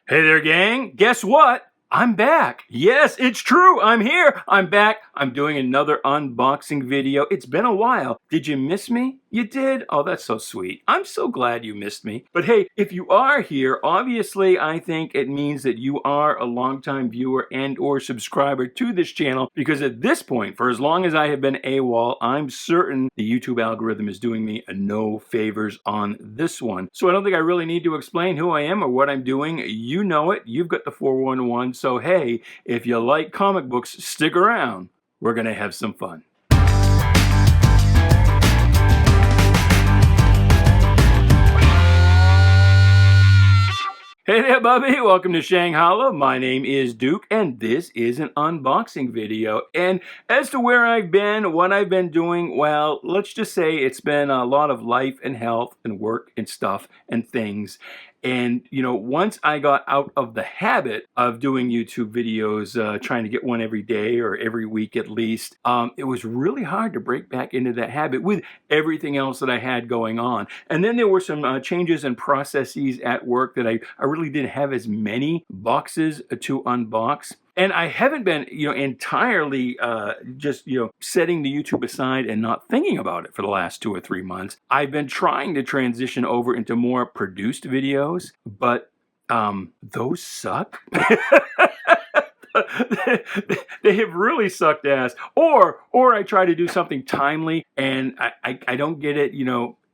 Hey there, gang. Guess what? I'm back. Yes, it's true. I'm here. I'm back. I'm doing another unboxing video. It's been a while. Did you miss me? You did? Oh, that's so sweet. I'm so glad you missed me. But hey, if you are here, obviously I think it means that you are a longtime viewer and or subscriber to this channel, because at this point, for as long as I have been AWOL, I'm certain the YouTube algorithm is doing me no favors on this one. So I don't think I really need to explain who I am or what I'm doing. You know it. You've got the 411. So hey, if you like comic books, stick around. We're going to have some fun. Hey there, Bubby. Welcome to Shanghalla. My name is Duke, and this is an unboxing video. And as to where I've been, what I've been doing, well, let's just say it's been a lot of life and health and work and stuff and things. And, you know, once I got out of the habit of doing YouTube videos, trying to get one every day or every week at least, it was really hard to break back into that habit with everything else that I had going on. And then there were some changes and processes at work that I really didn't have as many boxes to unbox. And I haven't been, entirely just, setting the YouTube aside and not thinking about it for the last 2 or 3 months. I've been trying to transition over into more produced videos, but those suck. They have really sucked ass. Or I try to do something timely and I don't get it,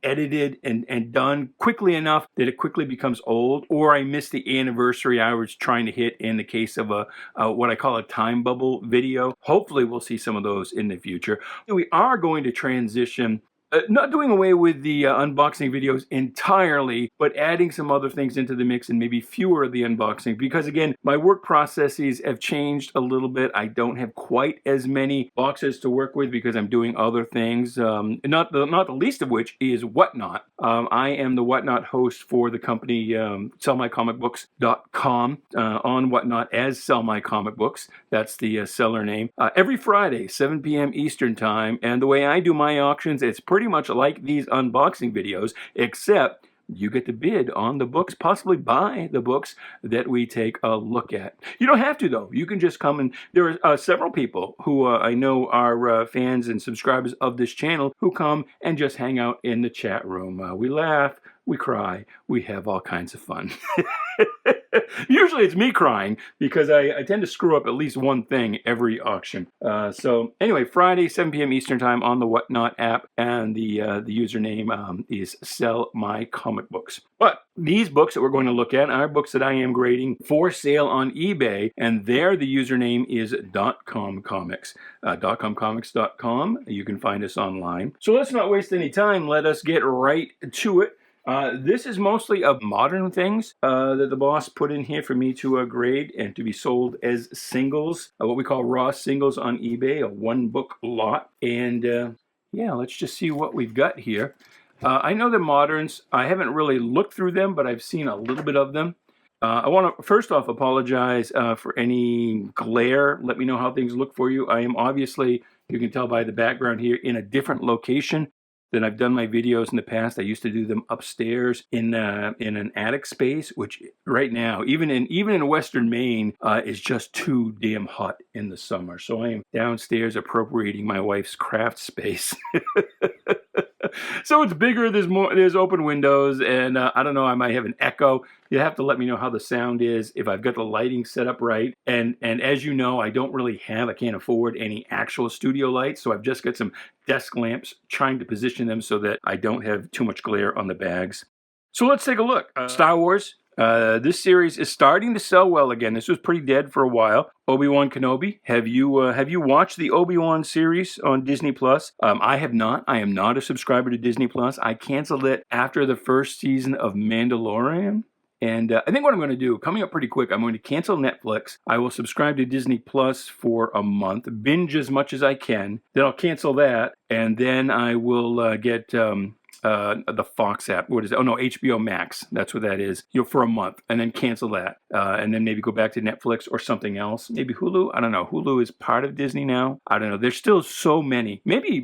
edited and done quickly enough that it quickly becomes old, or I miss the anniversary I was trying to hit in the case of a what I call a time bubble video. Hopefully we'll see some of those in the future. We are going to transition, not doing away with the unboxing videos entirely, but adding some other things into the mix and maybe fewer of the unboxing, because again, my work processes have changed a little bit. I don't have quite as many boxes to work with because I'm doing other things, not the least of which is Whatnot. I am the Whatnot host for the company sellmycomicbooks.com on Whatnot as Sell My Comic Books. That's the seller name. Every Friday, 7 p.m. Eastern Time, and the way I do my auctions, it's pretty much like these unboxing videos, except you get to bid on the books, possibly buy the books that we take a look at. You don't have to, though. You can just come and there are several people who I know are fans and subscribers of this channel who come and just hang out in the chat room. We laugh, we cry, we have all kinds of fun. Usually it's me crying because I tend to screw up at least one thing every auction. So anyway, Friday, 7 p.m. Eastern Time on the Whatnot app, and the username is Sell My Comic Books. But these books that we're going to look at are books that I am grading for sale on eBay, and there the username is .comcomics. .comcomics.com. You can find us online. So let's not waste any time. Let us get right to it. This is mostly of modern things that the boss put in here for me to grade and to be sold as singles, what we call raw singles on eBay, a one book lot. And yeah, let's just see what we've got here. I know the moderns. I haven't really looked through them, but I've seen a little bit of them. I want to first off apologize for any glare. Let me know how things look for you. I am obviously, you can tell by the background here, in a different location than I've done my videos in the past. I used to do them upstairs in an attic space, which right now, even in Western Maine, is just too damn hot in the summer. So I am downstairs appropriating my wife's craft space. So it's bigger, there's open windows, and I don't know, I might have an echo. You have to let me know how the sound is, if I've got the lighting set up right. And as you know, I can't afford any actual studio lights, so I've just got some desk lamps, trying to position them so that I don't have too much glare on the bags. So let's take a look. Star Wars. This series is starting to sell well again. This was pretty dead for a while. Obi-Wan Kenobi. Have you watched the Obi-Wan series on Disney Plus? I have not. I am not a subscriber to Disney Plus. I canceled it after the first season of Mandalorian. And I think what I'm going to do, coming up pretty quick, I'm going to cancel Netflix. I will subscribe to Disney Plus for a month, binge as much as I can. Then I'll cancel that, and then I will get the Fox app. What is it? Oh no, HBO Max. That's what that is. For a month, and then cancel that, and then maybe go back to Netflix or something else. Maybe Hulu. I don't know. Hulu is part of Disney now. I don't know. There's still so many. Maybe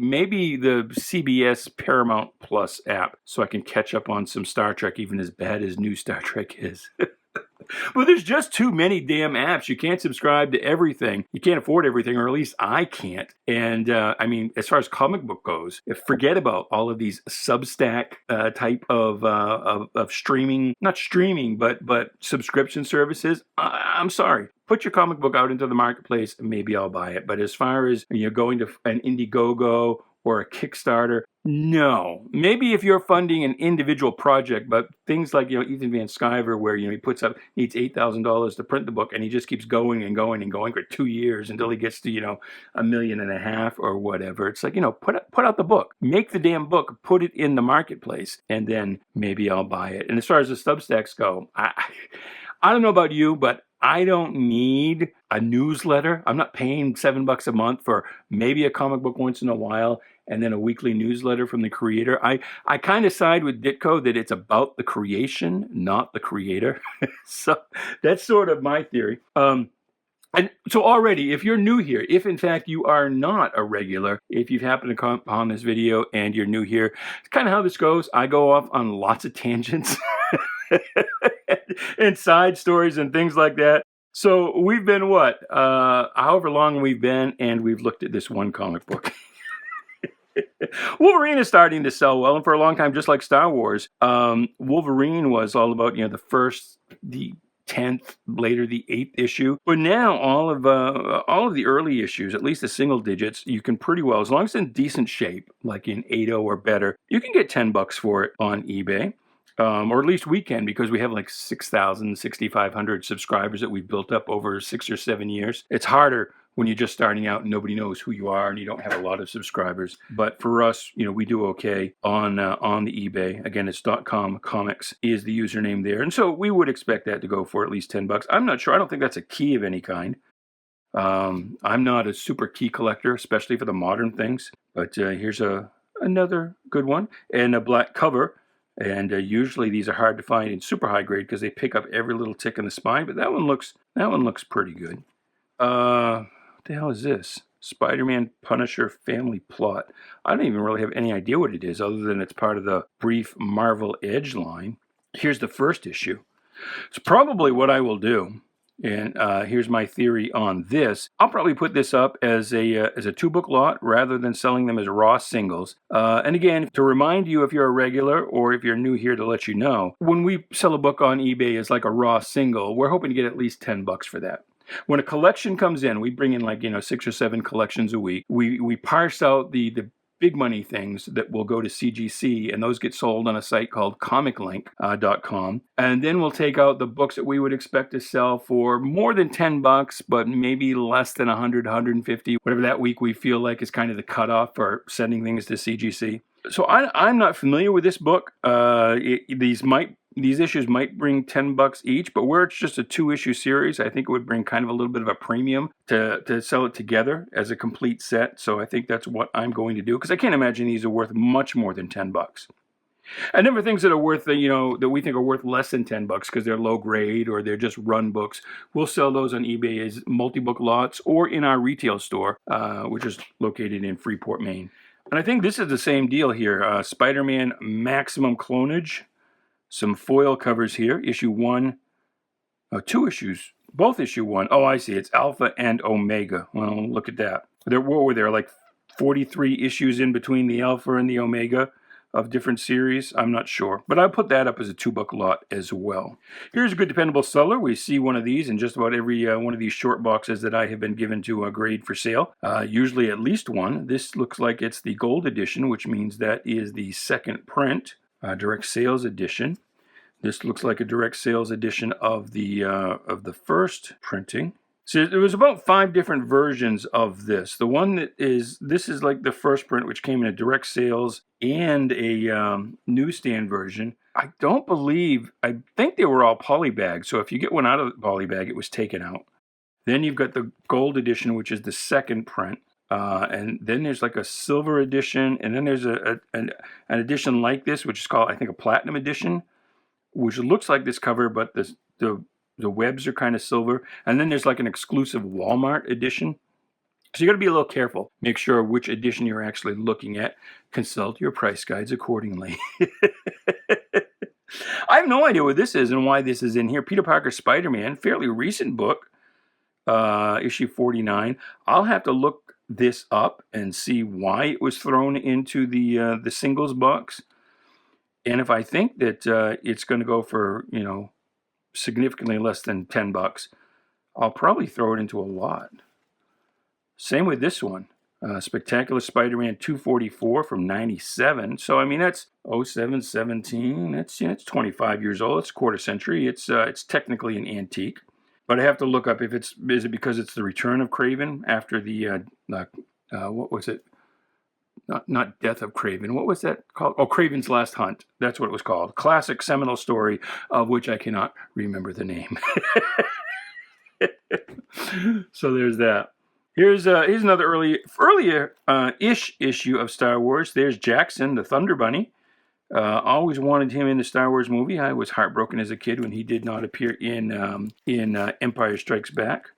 the CBS Paramount Plus app, so I can catch up on some Star Trek, even as bad as new Star Trek is. But there's just too many damn apps. You can't subscribe to everything. You can't afford everything, or at least I can't. And I mean, as far as comic book goes, forget about all of these Substack type of streaming, not streaming, but subscription services. I'm sorry. Put your comic book out into the marketplace, and maybe I'll buy it. But as far as going to an Indiegogo or a Kickstarter, no. Maybe if you're funding an individual project, but things like Ethan Van Sciver, where he needs $8,000 to print the book, and he just keeps going and going and going for 2 years until he gets to $1.5 million or whatever. It's like put out the book, make the damn book, put it in the marketplace, and then maybe I'll buy it. And as far as the Substacks go, I don't know about you, but I don't need a newsletter. I'm not paying $7 a month for maybe a comic book once in a while and then a weekly newsletter from the creator. I kind of side with Ditko that it's about the creation, not the creator. So that's sort of my theory. And so already, if you're new here, if in fact you are not a regular, if you've happened to come upon this video and you're new here, it's kind of how this goes. I go off on lots of tangents and side stories and things like that. So we've been however long we've been, and we've looked at this one comic book. Wolverine is starting to sell well, and for a long time, just like Star Wars, Wolverine was all about the first, the 10th, later the 8th issue. But now all of the early issues, at least the single digits, you can pretty well, as long as it's in decent shape, like in 8.0 or better, you can get $10 for it on eBay. Or at least we can, because we have like 6,500 subscribers that we've built up over 6 or 7 years. It's harder when you're just starting out and nobody knows who you are and you don't have a lot of subscribers. But for us, we do okay on the eBay. Again, it's .com comics is the username there. And so we would expect that to go for at least $10. I'm not sure. I don't think that's a key of any kind. I'm not a super key collector, especially for the modern things. But here's another good one, and a black cover. And usually these are hard to find in super high grade because they pick up every little tick in the spine. But that one looks pretty good. What the hell is this? Spider-Man Punisher family plot. I don't even really have any idea what it is, other than it's part of the brief Marvel Edge line. Here's the first issue. It's probably what I will do. And here's my theory on this. I'll probably put this up as a 2-book lot rather than selling them as raw singles. And again, to remind you if you're a regular or if you're new here, to let you know, when we sell a book on eBay as like a raw single, we're hoping to get at least $10 for that. When a collection comes in, we bring in 6 or 7 collections a week. We parse out the big money things that will go to CGC, and those get sold on a site called comiclink.com. And then we'll take out the books that we would expect to sell for more than $10, but maybe less than 100, 150, whatever that week we feel like is kind of the cutoff for sending things to CGC. So I'm not familiar with this book. These issues might bring $10 each, but where it's just a 2-issue series, I think it would bring kind of a little bit of a premium to sell it together as a complete set. So I think that's what I'm going to do, because I can't imagine these are worth much more than $10. And then for things that are worth, that we think are worth less than $10 because they're low grade or they're just run books, we'll sell those on eBay as multi-book lots or in our retail store, which is located in Freeport, Maine. And I think this is the same deal here. Spider-Man Maximum Clonage. Some foil covers here. Issue 1. 2 issues. Both issue 1. Oh, I see. It's Alpha and Omega. Well, look at that. What were there? Like 43 issues in between the Alpha and the Omega of different series? I'm not sure. But I'll put that up as a 2-book lot as well. Here's a good dependable seller. We see one of these in just about every one of these short boxes that I have been given to grade for sale. Usually at least one. This looks like it's the gold edition, which means that is the second print. Direct sales edition. This looks like a direct sales edition of the first printing. So there was about 5 different versions of this. The one this is like the first print, which came in a direct sales and a newsstand version. I think they were all polybagged. So if you get one out of the polybag, it was taken out. Then you've got the gold edition, which is the second print. And then there's like a silver edition, and then there's an edition like this, which is called, I think, a platinum edition, which looks like this cover, but the webs are kind of silver. And then there's like an exclusive Walmart edition. So you got to be a little careful. Make sure which edition you're actually looking at. Consult your price guides accordingly. I have no idea what this is and why this is in here. Peter Parker Spider-Man, fairly recent book, issue 49. I'll have to look this up and see why it was thrown into the singles box. And if I think that it's going to go for, significantly less than $10, I'll probably throw it into a lot. Same with this one. Spectacular Spider-Man 244 from 97. So, I mean, that's 07, 17. It's 25 years old. It's a quarter century. It's technically an antique. But I have to look up if is it because it's the return of Kraven after the, what was it? Not Death of Kraven. What was that called? Oh, Kraven's Last Hunt. That's what it was called. Classic seminal story of which I cannot remember the name. So there's that. Here's another earlier-ish issue of Star Wars. There's Jaxxon, the Thunder Bunny. Always wanted him in the Star Wars movie. I was heartbroken as a kid when he did not appear in Empire Strikes Back.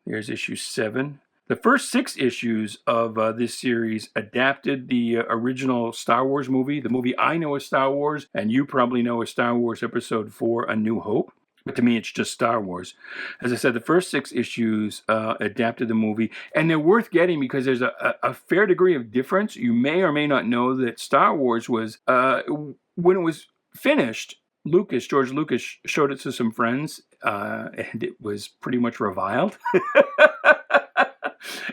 There's issue 7. The first 6 issues of this series adapted the original Star Wars movie, the movie I know as Star Wars, and you probably know as Star Wars Episode 4, A New Hope. But to me, it's just Star Wars. As I said, the first 6 issues adapted the movie, and they're worth getting because there's a fair degree of difference. You may or may not know that Star Wars was, when it was finished, George Lucas showed it to some friends, and it was pretty much reviled.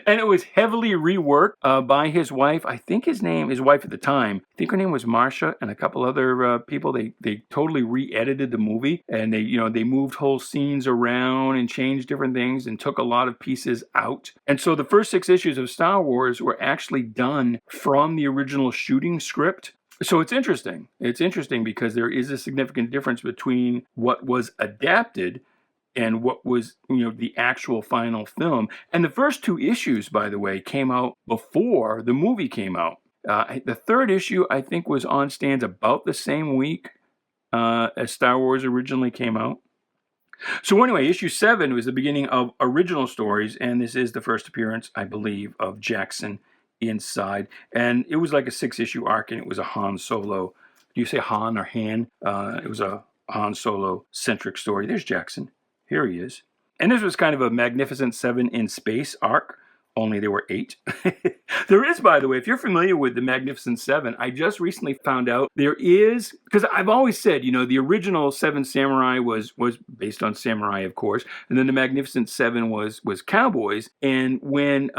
And it was heavily reworked by his wife. I think his wife at the time, I think her name was Marcia, and a couple other people. They totally re-edited the movie, and they moved whole scenes around and changed different things and took a lot of pieces out. And so the first 6 issues of Star Wars were actually done from the original shooting script. So it's interesting. It's interesting because there is a significant difference between what was adapted and what was, the actual final film. And the first 2 issues, by the way, came out before the movie came out. The third issue, I think, was on stands about the same week as Star Wars originally came out. So anyway, issue 7 was the beginning of original stories, and this is the first appearance, I believe, of Jaxxon inside. And it was like a 6-issue arc, and it was a Han Solo. Do you say Han or Han? It was a Han Solo-centric story. There's Jaxxon. Here he is. And this was kind of a Magnificent 7 in space arc, only there were 8. There is, by the way, if you're familiar with the Magnificent 7, I just recently found out there is, because I've always said, the original 7 Samurai was based on samurai, of course, and then the Magnificent 7 was cowboys. And when,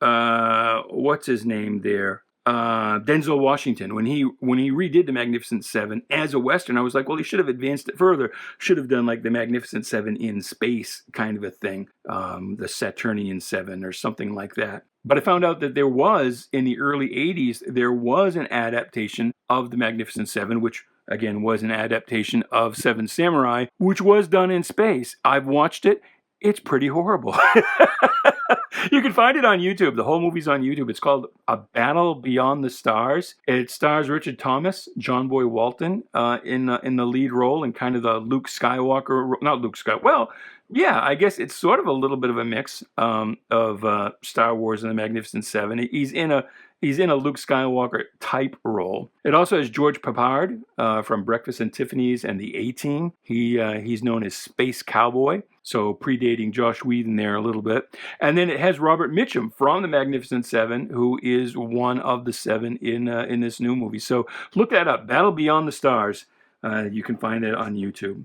what's his name there? Denzel Washington, when he redid the Magnificent 7 as a Western, I was like, well, he should have advanced it further. Should have done like the Magnificent 7 in space kind of a thing, the Saturnian 7 or something like that. But I found out that there was, in the early 80s, there was an adaptation of the Magnificent 7, which again was an adaptation of 7 Samurai, which was done in space. I've watched it. It's pretty horrible. You can find it on YouTube. The whole movie's on YouTube. It's called A Battle Beyond the Stars. It stars Richard Thomas, John Boy Walton in the lead role, and kind of the Luke Skywalker, not Luke Skywalker. Well, yeah, I guess it's sort of a little bit of a mix of Star Wars and the Magnificent 7. He's in a Luke Skywalker type role. It also has George Papard from Breakfast and Tiffany's and the A-Team. He's known as Space Cowboy, so predating Josh Whedon there a little bit. And then it has Robert Mitchum from the Magnificent 7, who is one of the 7 in this new movie. So look that up, Battle Beyond the Stars. You can find it on YouTube.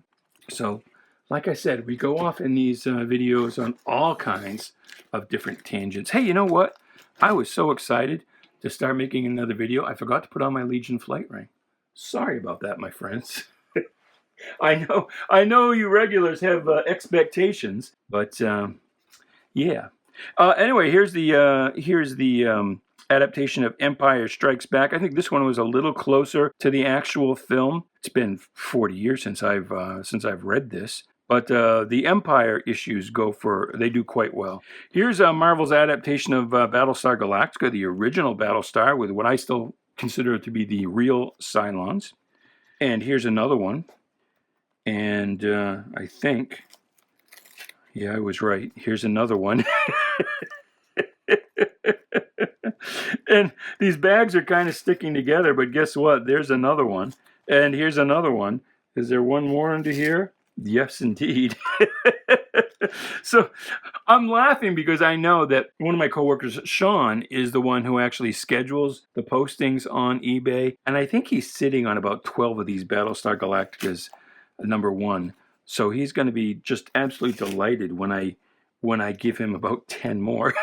So, like I said, we go off in these videos on all kinds of different tangents. Hey, you know what? I was so excited to start making another video. I forgot to put on my Legion flight ring. Sorry about that, my friends. I know you regulars have expectations, but yeah. Anyway, here's the adaptation of Empire Strikes Back. I think this one was a little closer to the actual film. It's been 40 years since I've read this. But the Empire issues they do quite well. Here's Marvel's adaptation of Battlestar Galactica, the original Battlestar, with what I still consider to be the real Cylons. And here's another one. And I think, yeah, I was right. Here's another one. And these bags are kind of sticking together, but guess what? There's another one. And here's another one. Is there one more under here? Yes, indeed. So I'm laughing because I know that one of my coworkers, Sean, is the one who actually schedules the postings on eBay. And I think he's sitting on about 12 of these Battlestar Galacticas, #1. So he's going to be just absolutely delighted when I give him about 10 more.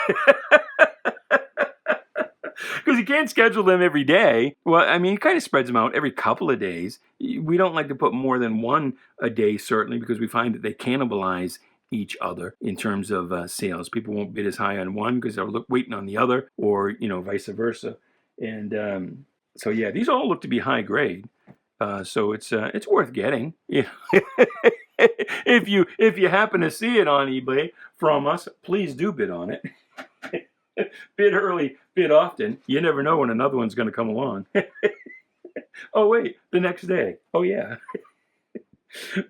Because he can't schedule them every day. Well, I mean, he kind of spreads them out every couple of days. We don't like to put more than one a day, certainly, because we find that they cannibalize each other in terms of sales. People won't bid as high on one because they're waiting on the other, or vice versa. And so yeah, these all look to be high grade. So it's worth getting. If you happen to see it on eBay from us, please do bid on it. Bid early, bid often. You never know when another one's going to come along. Oh, wait, the next day. Oh, yeah.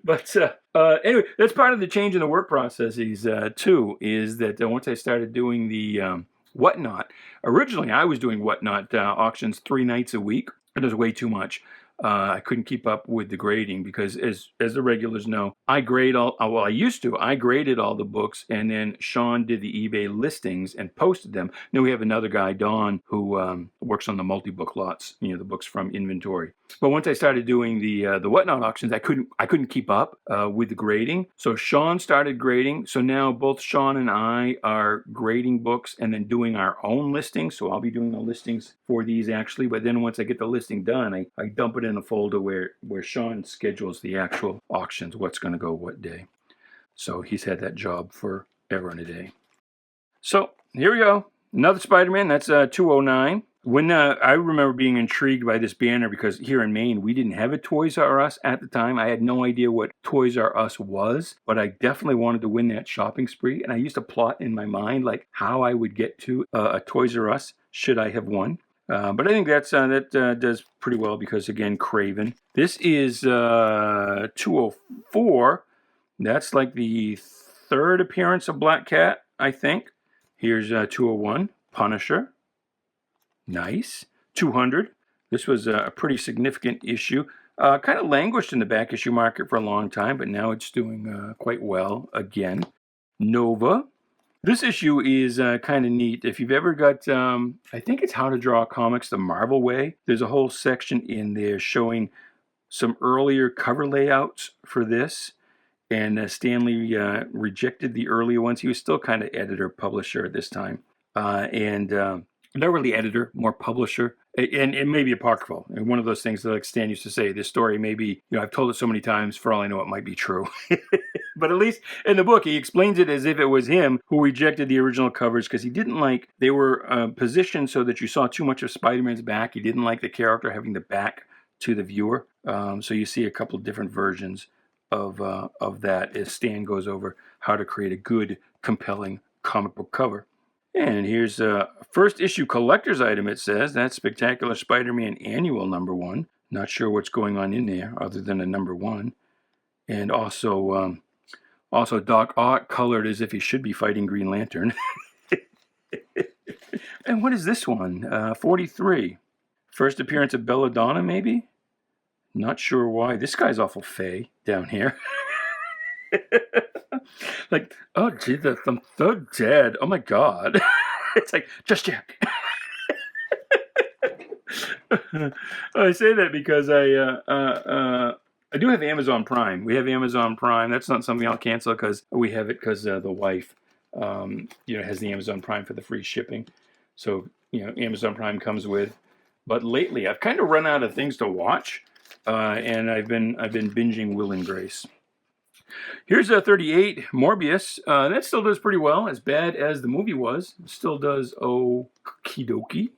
But anyway, that's part of the change in the work processes, too, is that once I started doing the Whatnot, originally I was doing Whatnot auctions 3 nights a week. It was way too much. I couldn't keep up with the grading because, as the regulars know, I graded all the books, and then Sean did the eBay listings and posted them. Then we have another guy, Don, who works on the multi-book lots, the books from inventory. But once I started doing the Whatnot auctions, I couldn't keep up with the grading. So Sean started grading. So now both Sean and I are grading books and then doing our own listings. So I'll be doing the listings for these actually. But then once I get the listing done, I dump it in a folder where Sean schedules the actual auctions, what's going to go what day. So he's had that job forever and a day. So here we go. Another Spider-Man. That's 209. When I remember being intrigued by this banner because here in Maine, we didn't have a Toys R Us at the time. I had no idea what Toys R Us was, but I definitely wanted to win that shopping spree. And I used to plot in my mind like how I would get to a Toys R Us should I have won. But I think that does pretty well because, again, Kraven. This is 204. That's like the 3rd appearance of Black Cat, I think. Here's 201, Punisher. Nice. 200. This was a pretty significant issue. Kind of languished in the back issue market for a long time, but now it's doing quite well again. Nova. This issue is kind of neat. If you've ever got, I think it's How to Draw Comics the Marvel Way. There's a whole section in there showing some earlier cover layouts for this. And Stanley rejected the earlier ones. He was still kind of editor-publisher at this time. Not really editor, more publisher, and it may be apocryphal. And one of those things that, like Stan used to say, this story may be, I've told it so many times, for all I know, it might be true. But at least in the book, he explains it as if it was him who rejected the original covers because he didn't like, they were positioned so that you saw too much of Spider-Man's back. He didn't like the character having the back to the viewer. So you see a couple different versions of that as Stan goes over how to create a good, compelling comic book cover. And here's a first issue collector's item, it says. That's Spectacular Spider-Man Annual #1. Not sure what's going on in there other than a #1. And also Doc Ock colored as if he should be fighting Green Lantern. And what is this one? 43. First appearance of Belladonna, maybe? Not sure why. This guy's awful fey down here. Like, oh Jesus, I'm so dead. Oh my God. It's like, just check. I say that because I do have Amazon Prime. We have Amazon Prime. That's not something I'll cancel because we have it because the wife, has the Amazon Prime for the free shipping. So, Amazon Prime comes with. But lately, I've kind of run out of things to watch, and I've been binging Will and Grace. Here's 38, Morbius. That still does pretty well. As bad as the movie was, it still does okie dokie.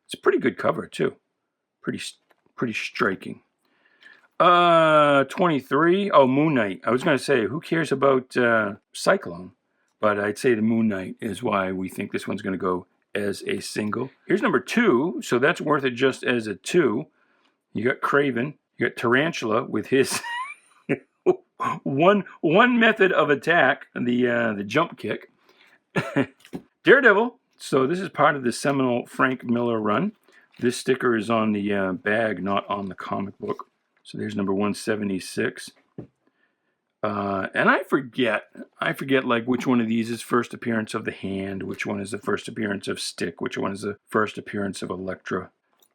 It's a pretty good cover, too. Pretty striking. 23. Oh, Moon Knight. I was going to say, who cares about Cyclone? But I'd say the Moon Knight is why we think this one's going to go as a single. Here's #2, so that's worth it just as a 2. You got Kraven. You got Tarantula with his... one method of attack, the jump kick. Daredevil. So this is part of the seminal Frank Miller run. This sticker is on the bag, not on the comic book. So there's number 176. And I forget like which one of these is first appearance of the Hand, which one is the first appearance of Stick, which one is the first appearance of Elektra.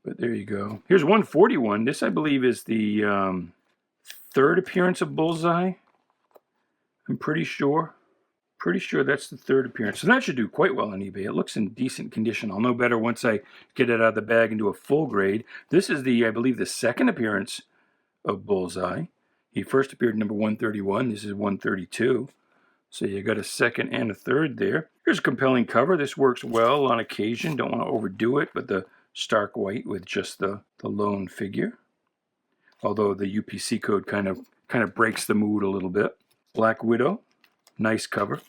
But there you go. Here's 141. This, I believe, is the third appearance of Bullseye. I'm pretty sure. Pretty sure that's the third appearance. So that should do quite well on eBay. It looks in decent condition. I'll know better once I get it out of the bag and do a full grade. This is the, I believe, the second appearance of Bullseye. He first appeared number 131. This is 132. So you got a second and a third there. Here's a compelling cover. This works well on occasion. Don't want to overdo it, but the stark white with just the lone figure. Although the UPC code kind of breaks the mood a little bit. Black Widow. Nice cover.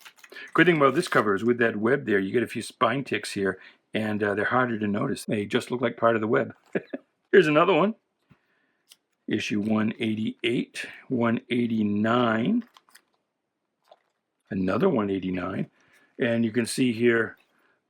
Good thing about this cover is with that web there, you get a few spine ticks here, and they're harder to notice. They just look like part of the web. Here's another one. Issue 188, 189, another 189, and you can see here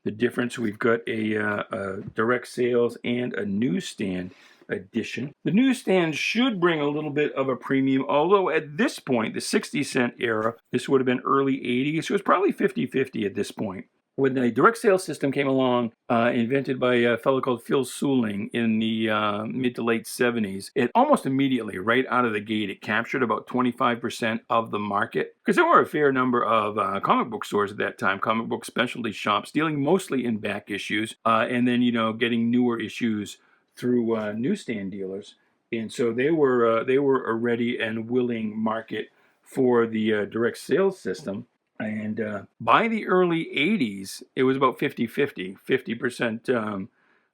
the difference. We've got a direct sales and a newsstand edition. The newsstand should bring a little bit of a premium, although at this point, the 60-cent era, this would have been early 80s, so it was probably 50-50 at this point. When the direct sales system came along, invented by a fellow called Phil Suling in the mid to late 70s, it almost immediately, right out of the gate, it captured about 25% of the market. Because there were a fair number of comic book stores at that time, comic book specialty shops, dealing mostly in back issues, and then, getting newer issues through newsstand dealers. And so they were a ready and willing market for the direct sales system. And by the early 80s, it was about 50-50. 50%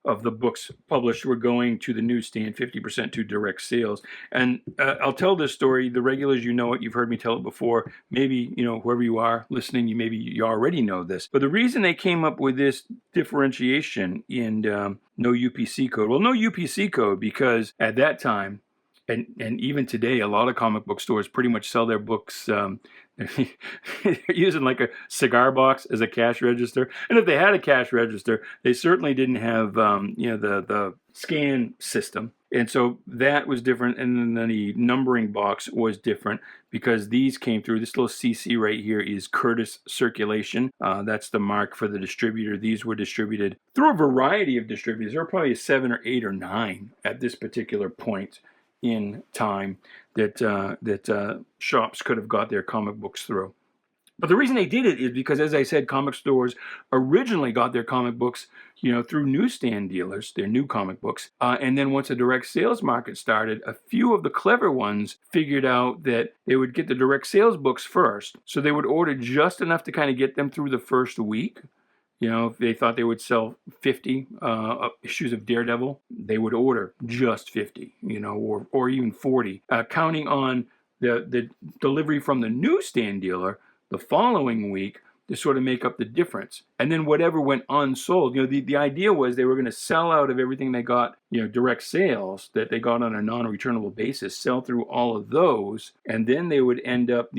of the books published were going to the newsstand, 50% to direct sales. And I'll tell this story. The regulars, you know it. You've heard me tell it before. Maybe, whoever you are listening, you already know this. But the reason they came up with this differentiation in no UPC code. Well, no UPC code because at that time, and even today, a lot of comic book stores pretty much sell their books using like a cigar box as a cash register. And if they had a cash register, they certainly didn't have the scan system. And so that was different. And then the numbering box was different because these came through. This little CC right here is Curtis Circulation. That's the mark for the distributor. These were distributed through a variety of distributors. There were probably 7 or 8 or 9 at this particular point in time that shops could have got their comic books through. But the reason they did it is because, as I said, comic stores originally got their comic books, through newsstand dealers, their new comic books. And then once the direct sales market started, a few of the clever ones figured out that they would get the direct sales books first. So they would order just enough to kind of get them through the first week. If they thought they would sell 50 issues of Daredevil, they would order just 50, or even 40, counting on the delivery from the newsstand dealer the following week to sort of make up the difference. And then whatever went unsold, the idea was they were going to sell out of everything they got, direct sales that they got on a non-returnable basis, sell through all of those, and then they would end up,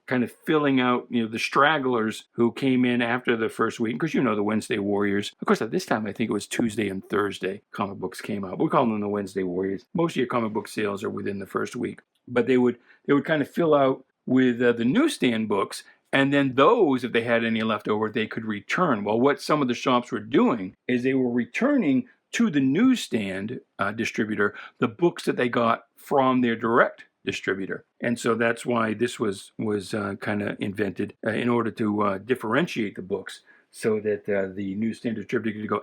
kind of filling out, the stragglers who came in after the first week. Because the Wednesday Warriors. Of course, at this time, I think it was Tuesday and Thursday comic books came out. We call them the Wednesday Warriors. Most of your comic book sales are within the first week. But they would kind of fill out with the newsstand books. And then those, if they had any left over, they could return. Well, what some of the shops were doing is they were returning to the newsstand distributor the books that they got from their direct distributor. And so that's why this was kind of invented in order to differentiate the books so that the newsstand distributor could go,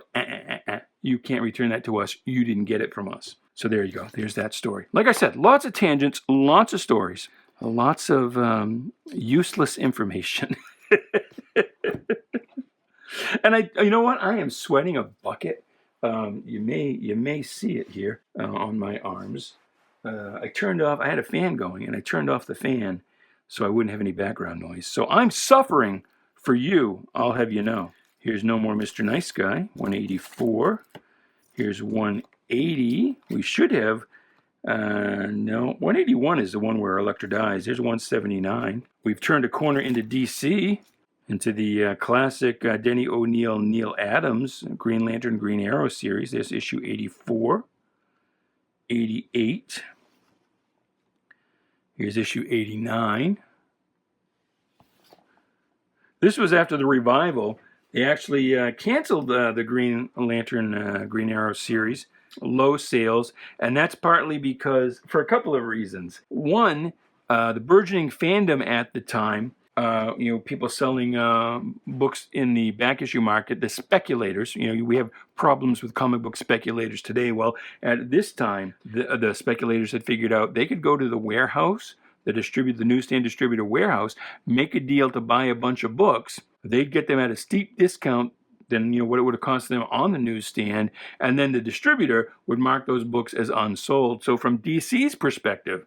you can't return that to us. You didn't get it from us. So there you go. There's that story. Like I said, lots of tangents, lots of stories, lots of useless information. And you know what? I am sweating a bucket. You may see it here on my arms. I had a fan going, and I turned off the fan so I wouldn't have any background noise. So I'm suffering for you, I'll have you know. Here's No More Mr. Nice Guy, 184. Here's 180. We should have, 181 is the one where Elektra dies. There's 179. We've turned a corner into DC, into the classic Denny O'Neil, Neil Adams, Green Lantern, Green Arrow series. There's issue 84, 88. Here's issue 89. This was after the revival. They actually canceled the Green Lantern, Green Arrow series. Low sales, and that's partly because, for a couple of reasons. One, the burgeoning fandom at the time, people selling books in the back issue market, the speculators, we have problems with comic book speculators today. Well, at this time, the speculators had figured out they could go to the warehouse, the newsstand distributor warehouse, make a deal to buy a bunch of books. They'd get them at a steep discount than what it would have cost them on the newsstand, and then the distributor would mark those books as unsold. So from DC's perspective,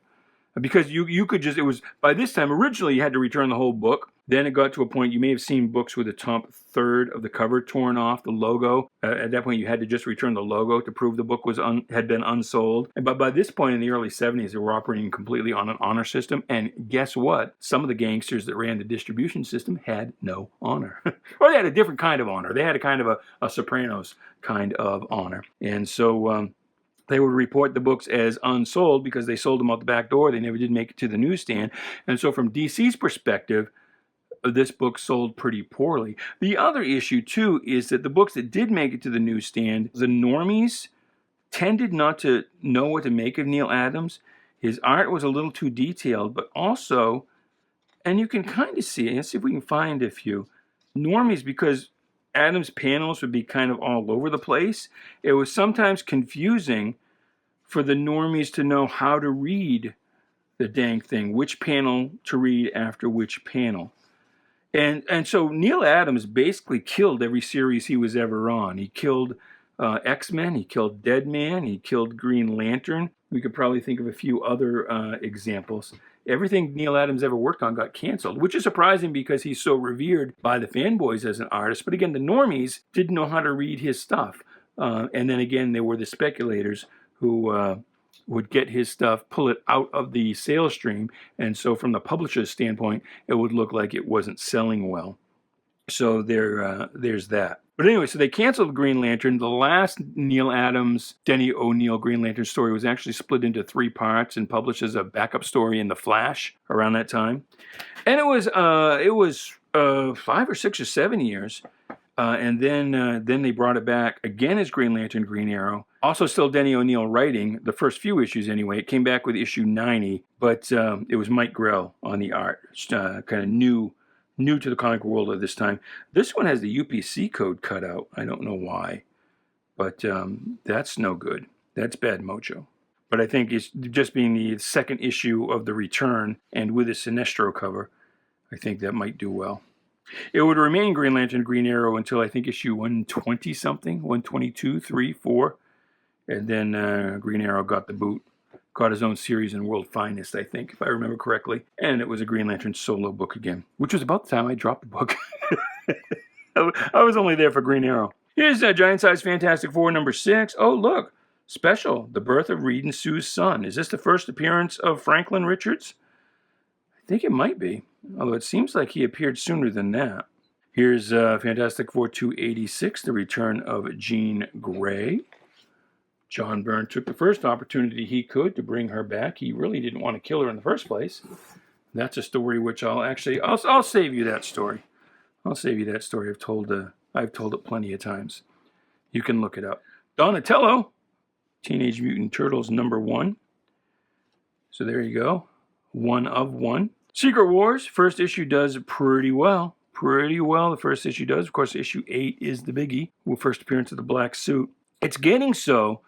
because you could just, it was, by this time, originally you had to return the whole book. Then it got to a point, you may have seen books with the top third of the cover torn off, the logo. At that point, you had to just return the logo to prove the book was had been unsold. But by this point in the early 70s, they were operating completely on an honor system. And guess what? Some of the gangsters that ran the distribution system had no honor. Or they had a different kind of honor. They had a kind of a Sopranos kind of honor. And so they would report the books as unsold because they sold them out the back door. They never did make it to the newsstand. And so from DC's perspective, this book sold pretty poorly. The other issue, too, is that the books that did make it to the newsstand, the normies tended not to know what to make of Neal Adams. His art was a little too detailed, but also, and you can kind of see it, let's see if we can find a few, normies, because Adams' panels would be kind of all over the place. It was sometimes confusing for the normies to know how to read the dang thing, which panel to read after which panel. And so Neal Adams basically killed every series he was ever on. He killed X-Men, he killed Deadman, he killed Green Lantern. We could probably think of a few other examples. Everything Neal Adams ever worked on got canceled, which is surprising because he's so revered by the fanboys as an artist. But again, the normies didn't know how to read his stuff. And then again, there were the speculators who would get his stuff, pull it out of the sales stream, and so from the publisher's standpoint, it would look like it wasn't selling well. So there's that. But anyway, so they canceled Green Lantern. The last Neal Adams, Denny O'Neil Green Lantern story was actually split into 3 parts and published as a backup story in The Flash around that time. And it was 5 or 6 or 7 years. And then they brought it back again as Green Lantern, Green Arrow. Also still Denny O'Neil writing, the first few issues anyway. It came back with issue 90, but it was Mike Grell on the art. Kind of new to the comic world at this time. This one has the UPC code cut out. I don't know why, but that's no good. That's bad mojo. But I think it's just being the second issue of the return and with a Sinestro cover, I think that might do well. It would remain Green Lantern, Green Arrow until I think issue 120 something, 122, 3, 4. And then Green Arrow got the boot, got his own series in World Finest, I think, if I remember correctly. And it was a Green Lantern solo book again, which was about the time I dropped the book. I was only there for Green Arrow. Here's Giant Size Fantastic Four number 6. Oh, look, special, The Birth of Reed and Sue's Son. Is this the first appearance of Franklin Richards? I think it might be, although it seems like he appeared sooner than that. Here's Fantastic Four 286, the return of Jean Grey. John Byrne took the first opportunity he could to bring her back. He really didn't want to kill her in the first place. That's a story which I'll save you that story. I'll save you that story. I've told it plenty of times. You can look it up. Donatello, Teenage Mutant Turtles number 1. So there you go. 1 of 1. Secret Wars, first issue does pretty well. The first issue does. Of course, issue 8 is the biggie, with first appearance of the black suit. It's getting so,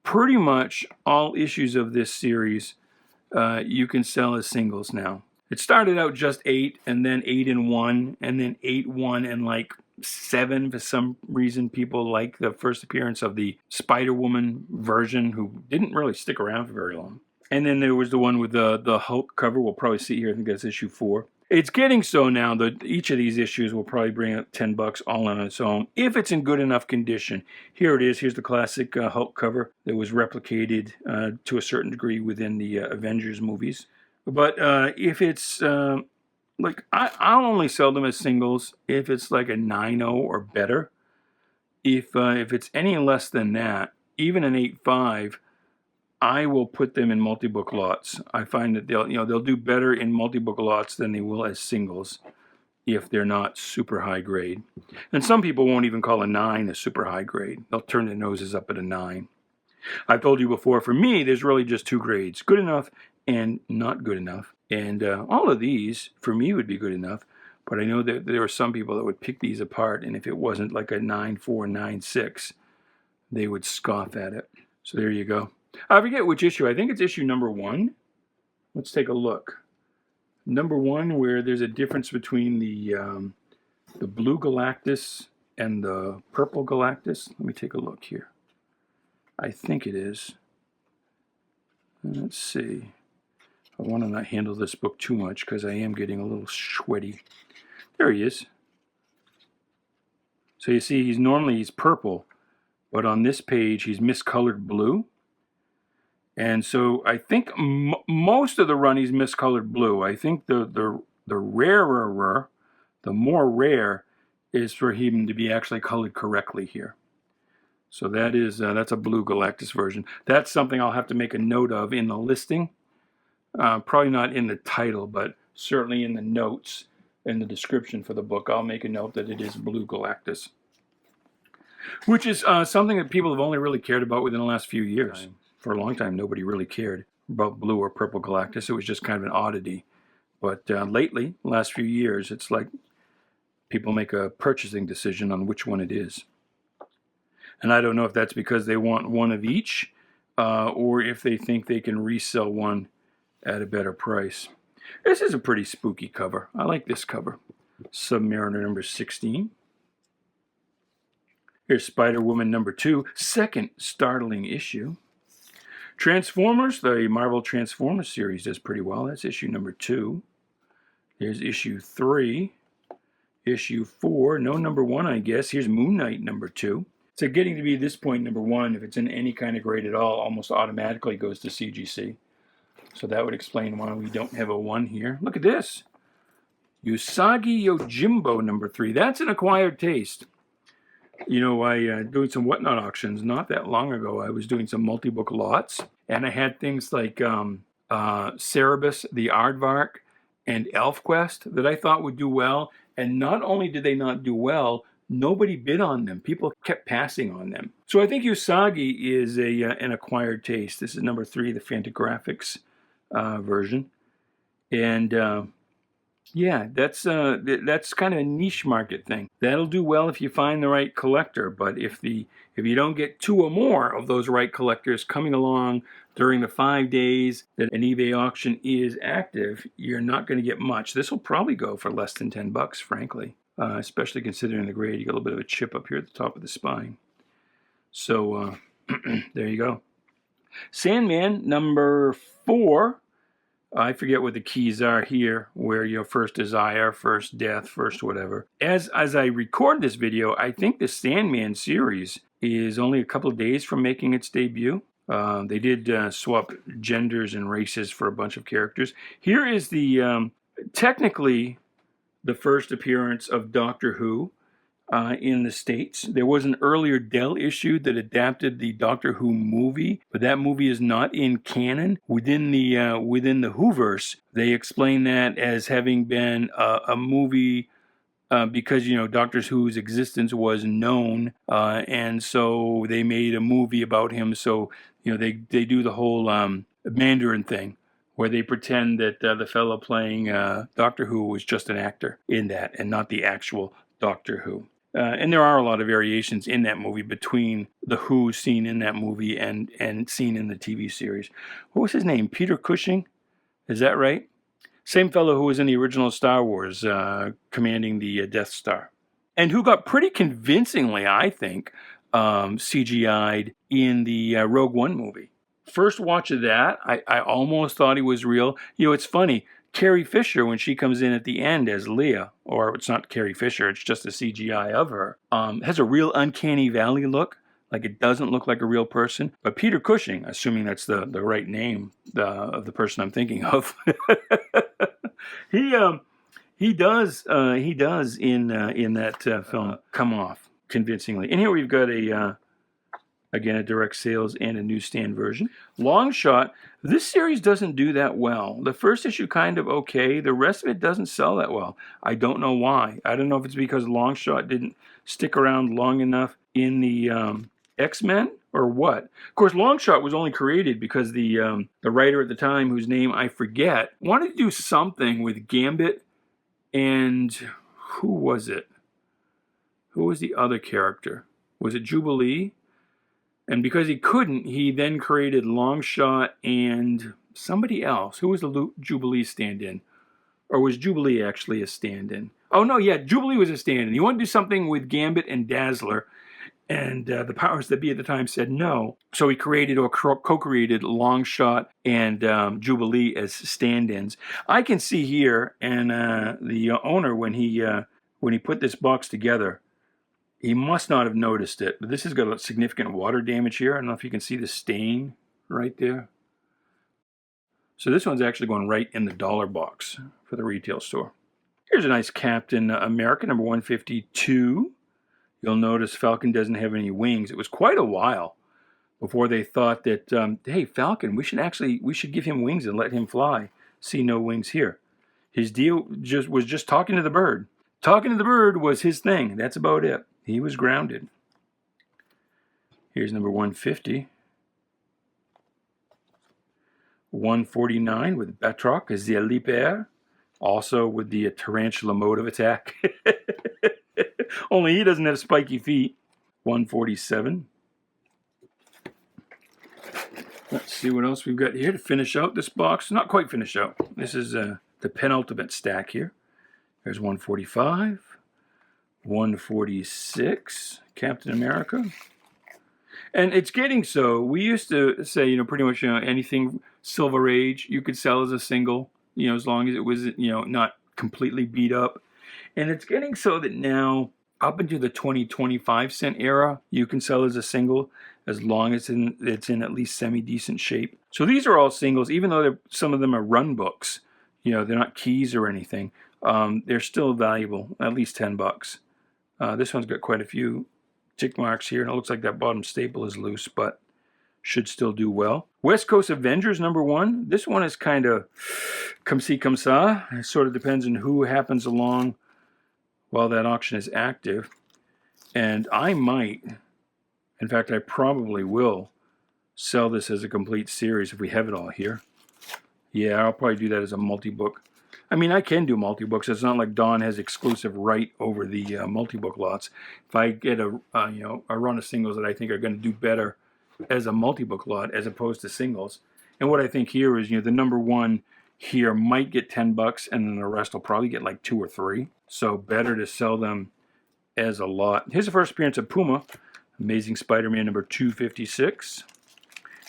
pretty much all issues of this series you can sell as singles now. It started out just 8, and then 8 and 1, and then 8, 1, and like 7. For some reason, people like the first appearance of the Spider-Woman version, who didn't really stick around for very long. And then there was the one with the Hulk cover. We'll probably see here. I think that's issue 4. It's getting so now that each of these issues will probably bring up $10 all on its own, if it's in good enough condition. Here it is. Here's the classic Hulk cover that was replicated to a certain degree within the Avengers movies. But if it's I'll only sell them as singles if it's like a 9.0 or better. If it's any less than that, even an 8.5. I will put them in multi-book lots. I find that they'll do better in multi-book lots than they will as singles if they're not super high grade. And some people won't even call a 9 a super high grade. They'll turn their noses up at a 9. I've told you before, for me, there's really just 2 grades, good enough and not good enough. And all of these, for me, would be good enough. But I know that there are some people that would pick these apart, and if it wasn't like a 9.4, 9.6, they would scoff at it. So there you go. I forget which issue. I think it's issue number 1. Let's take a look. Number 1, where there's a difference between the blue Galactus and the purple Galactus. Let me take a look here. I think it is. Let's see. I want to not handle this book too much because I am getting a little sweaty. There he is. So you see, he's purple, but on this page he's miscolored blue. And so I think most of the run he's miscolored blue. I think the rarer, the more rare, is for him to be actually colored correctly here. So that's a blue Galactus version. That's something I'll have to make a note of in the listing. Probably not in the title, but certainly in the notes in the description for the book. I'll make a note that it is blue Galactus, which is something that people have only really cared about within the last few years. For a long time, nobody really cared about blue or purple Galactus. It was just kind of an oddity. But lately, last few years, it's like people make a purchasing decision on which one it is. And I don't know if that's because they want one of each, or if they think they can resell one at a better price. This is a pretty spooky cover. I like this cover. Submariner number 16. Here's Spider-Woman number 2, second startling issue. Transformers, the Marvel Transformers series does pretty well. That's issue number 2. There's issue 3. Issue 4, no number 1, I guess. Here's Moon Knight number 2. So getting to be this point, number 1, if it's in any kind of grade at all, almost automatically goes to CGC. So that would explain why we don't have a 1 here. Look at this. Usagi Yojimbo number 3. That's an acquired taste. You know, I doing some Whatnot auctions not that long ago. I was doing some multi-book lots, and I had things like Cerebus, the Aardvark, and ElfQuest that I thought would do well. And not only did they not do well, nobody bid on them. People kept passing on them. So I think Usagi is an acquired taste. This is number 3, the Fantagraphics version. And yeah, that's kind of a niche market thing. That'll do well if you find the right collector, but if you don't get 2 or more of those right collectors coming along during the 5 days that an eBay auction is active, you're not going to get much. This will probably go for less than $10, frankly, especially considering the grade. You got a little bit of a chip up here at the top of the spine. So there you go. Sandman number 4. I forget what the keys are here, where your first desire, first death, first whatever. As I record this video, I think the Sandman series is only a couple of days from making its debut. They did swap genders and races for a bunch of characters. Here is the technically the first appearance of Doctor Who in the States. There was an earlier Dell issue that adapted the Doctor Who movie, but that movie is not in canon. Within the Whoverse, they explain that as having been a movie because, you know, Doctor Who's existence was known, and so they made a movie about him. So, you know, they do the whole Mandarin thing, where they pretend that the fellow playing Doctor Who was just an actor in that and not the actual Doctor Who. And there are a lot of variations in that movie between the Who seen in that movie and seen in the TV series. What was his name? Peter Cushing? Is that right? Same fellow who was in the original Star Wars, commanding the Death Star. And who got pretty convincingly, I think, CGI'd in the Rogue One movie. First watch of that, I almost thought he was real. You know, it's funny. Carrie Fisher, when she comes in at the end as Leia, or it's not Carrie Fisher, it's just a CGI of her, has a real uncanny valley look. Like, it doesn't look like a real person. But Peter Cushing, assuming that's the right name of the person I'm thinking of, he does in that film come off convincingly. And here we've got a Again, a direct sales and a newsstand version. Longshot, this series doesn't do that well. The first issue kind of okay. The rest of it doesn't sell that well. I don't know why. I don't know if it's because Longshot didn't stick around long enough in the X-Men or what. Of course, Longshot was only created because the writer at the time, whose name I forget, wanted to do something with Gambit and who was it? Who was the other character? Was it Jubilee? And because he couldn't, he then created Longshot and somebody else. Who was the Jubilee stand-in? Or was Jubilee actually a stand-in? Oh, no, yeah, Jubilee was a stand-in. He wanted to do something with Gambit and Dazzler, and the powers that be at the time said no. So he created or co-created Longshot and Jubilee as stand-ins. I can see here, and the owner, when he put this box together, he must not have noticed it, but this has got a significant water damage here. I don't know if you can see the stain right there. So this one's actually going right in the dollar box for the retail store. Here's a nice Captain America, number 152. You'll notice Falcon doesn't have any wings. It was quite a while before they thought that, hey, Falcon, we should give him wings and let him fly. See no wings here. His deal was just talking to the bird. Talking to the bird was his thing. That's about it. He was grounded. Here's number 150. 149 with Batroc as the Elektra, also with the Tarantula mode of attack. Only he doesn't have spiky feet. 147. Let's see what else we've got here to finish out this box. Not quite finish out. This is the penultimate stack here. There's 145. 146, Captain America. And it's getting so, we used to say, you know, pretty much, you know, anything Silver Age, you could sell as a single, you know, as long as it was, you know, not completely beat up. And it's getting so that now, up into the 20-25 cent era, you can sell as a single as long as it's in at least semi-decent shape. So these are all singles, even though some of them are run books. You know, they're not keys or anything. They're still valuable, at least $10. This one's got quite a few tick marks here, and it looks like that bottom staple is loose, but should still do well. West Coast Avengers number 1. This one is kind of come see, come sa. It sort of depends on who happens along while that auction is active. And I might, in fact, I probably will sell this as a complete series if we have it all here. Yeah, I'll probably do that as a multi-book. I mean, I can do multi-books. It's not like Don has exclusive right over the multi-book lots. If I get a run of singles that I think are going to do better as a multi-book lot as opposed to singles, and what I think here is, you know, the number 1 here might get $10, and then the rest will probably get like 2 or 3. So better to sell them as a lot. Here's the first appearance of Puma, Amazing Spider-Man number 256.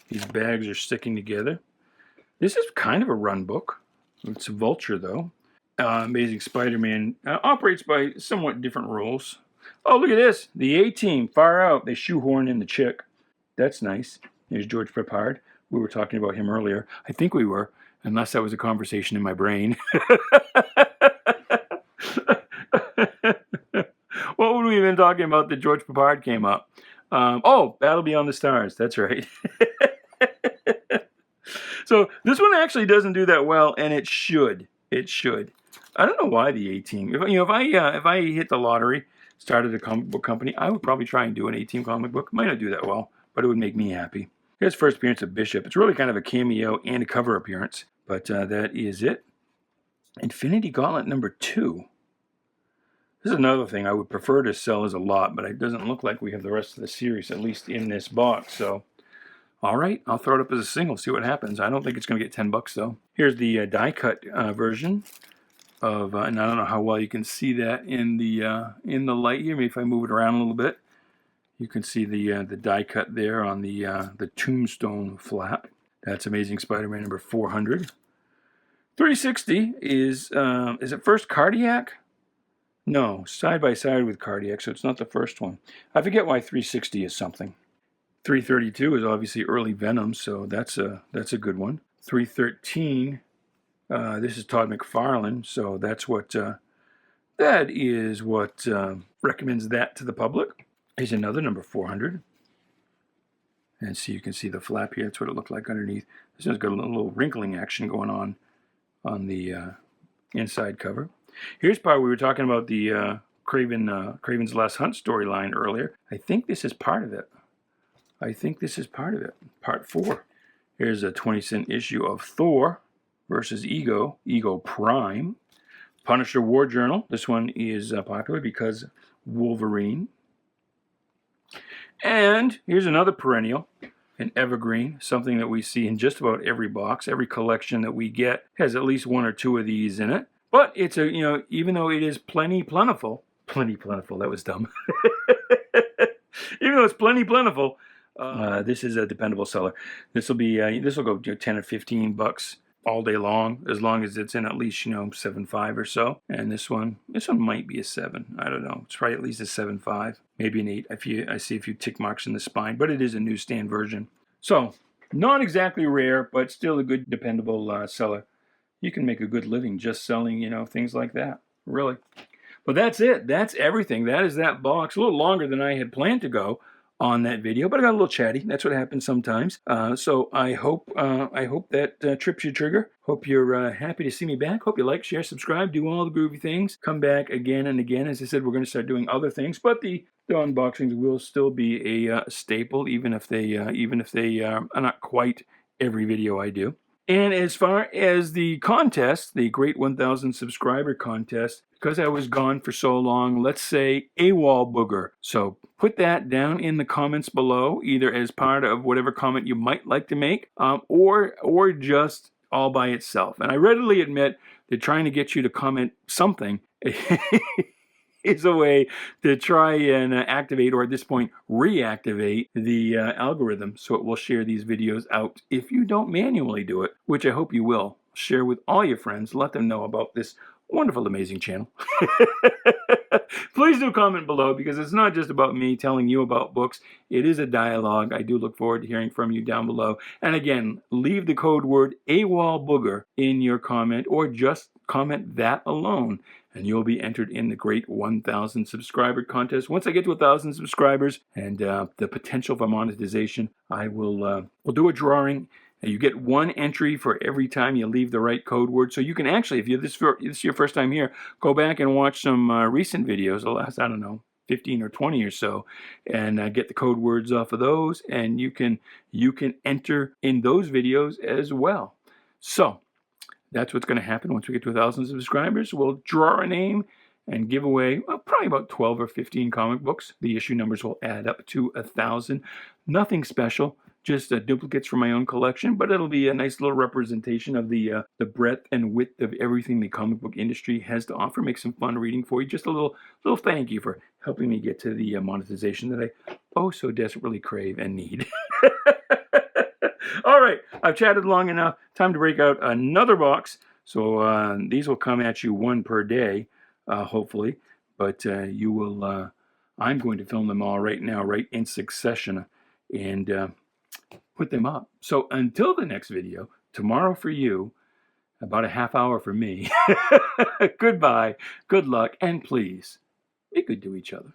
These bags are sticking together. This is kind of a run book. It's Vulture, though. Amazing Spider-Man operates by somewhat different rules. Oh, look at this. The A-Team, far out. They shoehorn in the chick. That's nice. There's George Brevard. We were talking about him earlier. I think we were, unless that was a conversation in my brain. What would we have been talking about that George Brevard came up? Oh, Battle Beyond the Stars. That's right. So this one actually doesn't do that well, and it should. It should. I don't know why the A-Team. If I hit the lottery, started a comic book company, I would probably try and do an A-Team comic book. Might not do that well, but it would make me happy. Here's first appearance of Bishop. It's really kind of a cameo and a cover appearance, but that is it. Infinity Gauntlet number 2. This is another thing I would prefer to sell as a lot, but it doesn't look like we have the rest of the series, at least in this box. So, all right, I'll throw it up as a single, see what happens. I don't think it's going to get $10 though. Here's the die-cut version of, and I don't know how well you can see that in the light here. Maybe if I move it around a little bit, you can see the die-cut there on the tombstone flap. That's Amazing Spider-Man number 400. 360 is it first Cardiac? No, side by side with Cardiac, so it's not the first one. I forget why 360 is something. 332 is obviously early Venom, so that's a good one. 313, this is Todd McFarlane, so that's what that is what recommends that to the public. Here's another number 400. And so you can see the flap here. That's what it looked like underneath. This one's got a little wrinkling action going on the inside cover. Here's part we were talking about the Kraven's Last Hunt storyline earlier. I think this is part of it. Part 4. Here's a 20-cent issue of Thor versus Ego Prime. Punisher War Journal. This one is popular because Wolverine. And here's another perennial, an evergreen, something that we see in just about every box. Every collection that we get has at least 1 or 2 of these in it. But it's a, even though it is plentiful, that was dumb. Even though it's plentiful, this is a dependable seller. This will go 10 or 15 bucks all day long, as long as it's in at least 7.5 or so. And this one might be a 7. I don't know. It's probably at least a 7.5, maybe an 8. I see a few tick marks in the spine, but it is a newsstand version. So not exactly rare, but still a good dependable seller. You can make a good living just selling things like that, really. But that's it. That's everything. That is that box. A little longer than I had planned to go on that video, but I got a little chatty. That's what happens sometimes. So I hope that trips your trigger. Hope you're happy to see me back. Hope you like, share, subscribe, do all the groovy things. Come back again and again. As I said, we're going to start doing other things, but the unboxings will still be a staple, even if they are not quite every video I do. And as far as the contest, the Great 1000 Subscriber Contest, because I was gone for so long, let's say AWOL Booger. So put that down in the comments below, either as part of whatever comment you might like to make, or just all by itself. And I readily admit that trying to get you to comment something is a way to try and activate, or at this point, reactivate the algorithm so it will share these videos out if you don't manually do it, which I hope you will. Share with all your friends. Let them know about this wonderful, amazing channel. Please do comment below, because it's not just about me telling you about books. It is a dialogue. I do look forward to hearing from you down below. And again, leave the code word AWOLBooger in your comment, or just comment that alone, and you'll be entered in the Great 1000 Subscriber Contest. Once I get to 1,000 subscribers and the potential for monetization, I will we'll do a drawing. You get 1 entry for every time you leave the right code word. So you can actually, if this is your first time here, go back and watch some recent videos, the last, 15 or 20 or so, and get the code words off of those, and you can enter in those videos as well. So that's what's going to happen once we get to 1,000 subscribers. We'll draw a name and give away probably about 12 or 15 comic books. The issue numbers will add up to 1,000. Nothing special. Just duplicates from my own collection, but it'll be a nice little representation of the breadth and width of everything the comic book industry has to offer. Make some fun reading for you. Just a little thank you for helping me get to the monetization that I so desperately crave and need. All right, I've chatted long enough. Time to break out another box. So these will come at you 1 per day, hopefully. But you will. I'm going to film them all right now, right in succession, and put them up. So until the next video, tomorrow for you, about a half hour for me. Goodbye, good luck, and please be good to each other.